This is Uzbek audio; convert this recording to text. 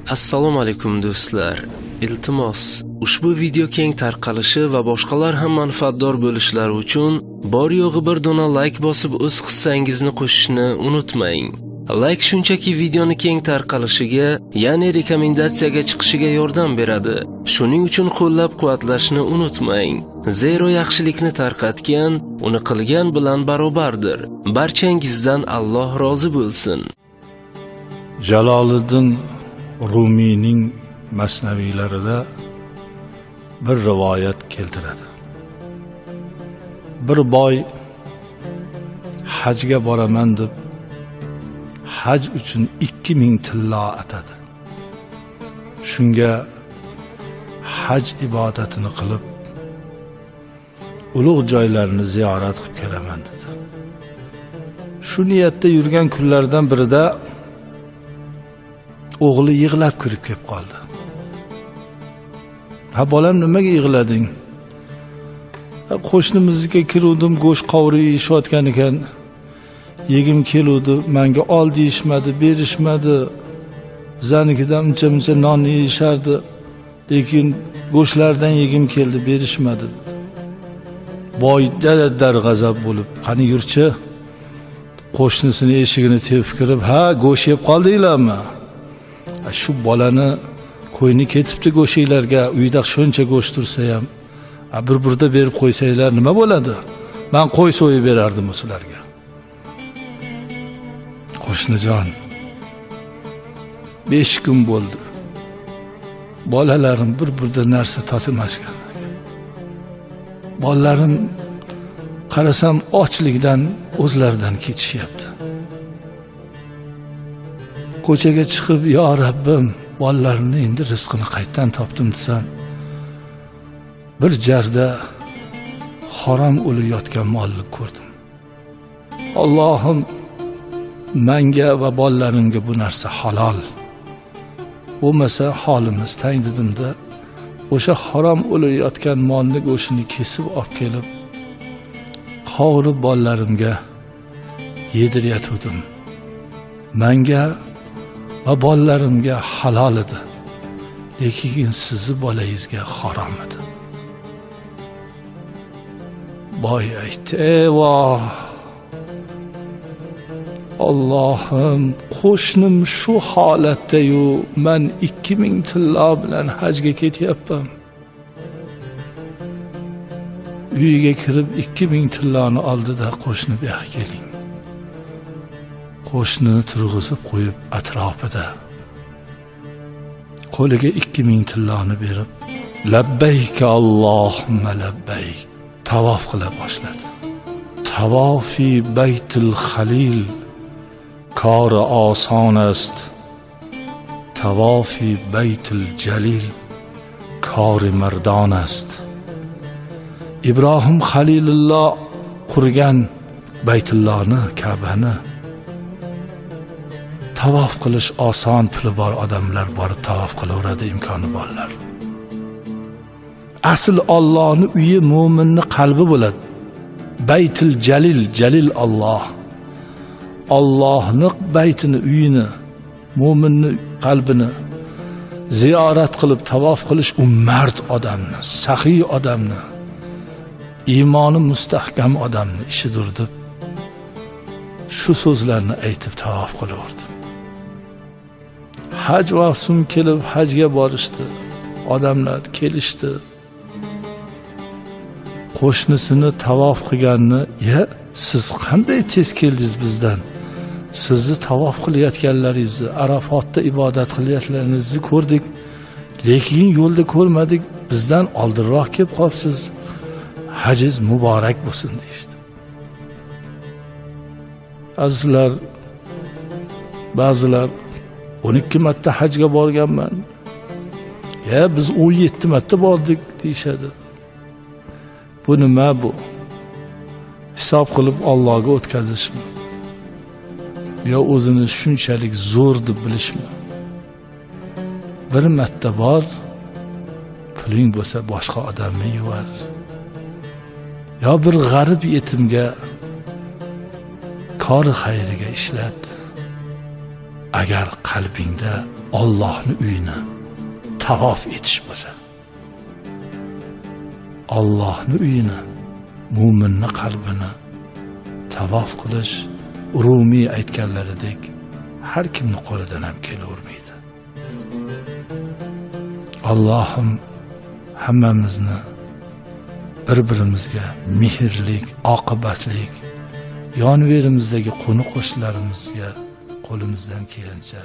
Assalomu alaykum do'stlar. Iltimos, ushbu video keng tarqalishi va boshqalar ham manfaatdor bo'lishlari uchun bor yo'g'i bir dona like bosib o'z hissangizni qo'shishni unutmang. Like shunchaki videoni keng tarqalishiga, ya'ni rekomendatsiyaga chiqishiga yordam beradi. Shuning uchun qo'llab-quvvatlashni unutmang. Zero yaxshilikni tarqatgan, uni qilgan bilan barobardir. Barchangizdan Alloh rozi bo'lsin. Jaloliddin Rumiyning masnaviylarida bir rivoyat keltiradi. Bir boy hajga boraman deb haj uchun 2000 tillo atadi. Shunga haj ibodatini qilib, ulug' joylarni ziyorat qilib kelaman dedi. Shu niyatda yurgan kunlardan birida o'g'li yig'lab kirib kelib qoldi. "Ha bolam, nimaga yig'lading?" "Qo'shnimizga kiruvdim, go'sht qovurib yeyishayotgan ekan. Yegim keluvdi, menga ol deyishmadi, berishmadi. Bizanikidan uncha-muncha non yeyishardi, lekin go'shtlardan yegim keldi, berishmadi." Boyda darg'azab bo'lib, "Qani yurchi?" Qo'shnisini eshigini tepib kirib, "Ha, go'sht yeb qoldinglarmi? Shu bolani qo'yni ketibdi go'shinglarga, uyda shuncha go'sht tursa ham, bir burda berib qo'ysanglar nima bo'ladi? Men qo'y so'yib berardim sizlarga." "Qo'shnijon, 5 kun bo'ldi. Bolalarim bir burda narsa totmashgan. Bolalarim qarasam ochlikdan o'zlaridan ketishyapti. Ko'chaga chiqib, yo Rabbim, bolalarimni endi rizqini qayerdan topdim desam, bir jarda harom o'lib yotgan molni ko'rdim. Allohim, menga va bolalarimga bu narsa halol. Bo'lmasa holimiz tang dedimda, o'sha harom o'lib yotgan molni go'shtini kesib olib kelib, qovurib bolalarimga yedirayotgandim. Menga va bolalarimga halol edi, lekin sizni bolangizga harom edi." Boy aytdi, "Eyvoh! Allohim, qo'shnim shu holatda-yu, men 2000 tillo bilan hajga ketyapman. Uyiga kirib 2000 tilloni oldida qo'shni bu yoqqa keling." Qo'shnini turg'izib qo'yib atrofida qo'liga 2000 tilloni berib, "Labbayka Allohumma labbayk" tavof qila boshladi. Tavofi Baytul Xalil kori oson است. Tavofi Baytul Jalil kori mardon است. Ibrohim Xalilulloh qurgan Baytullohni, Ka'bani tavof qilish oson, puli bor odamlar borib tavof qilaveradi, imkoni borlar. Asl Allohning uyi mo'minning qalbi bo'ladi. Baytul Jalil, Jalil Alloh. Allohning baytini, uyini, mo'minning qalbini ziyorat qilib tavof qilish u mard odamni, saxiy odamni, iymoni mustahkam odamni ishidir deb shu so'zlarni aytib tavof qilaverdi. Haj vaqtim kelib hajga borishdi. Odamlar kelishdi. Qo'shnisini tavof qilganni, "Ya, siz qanday tez keldingiz bizdan? Sizni tavof qilayotganlaringizni, Arafotda ibodat qilayotganlaringizni ko'rdik, lekin yo'lda ko'rmadik. Bizdan oldinroq kelib qolibsiz. Hajiz muborak bo'lsin" deydi. Azizlar, ba'zilar 12 marta hajga borganman. "Ya, biz 17 marta bordik" deyshadi. Bu nima bu? Hisob qilib Allohga o'tkazishmi? Yo o'zini shunchalik zo'r deb bilishmi? Bir marta bor, puling bo'lsa boshqa odamni yuvar. Yo bir g'arib yetimga kori xayriga ishlat. agar qalbingda Allohning uyini tavof etish bo'lsa, Allohning uyini, mu'minning qalbini tavof qilish Rumiy aytganlaridek har kimning qo'lidan ham kelavermaydi. Allohim hammamizni bir-birimizga mehrlik, oqibatlik, yonverimizdagi qo'ni-qo'shnilarimizga qo'limizdan kelgancha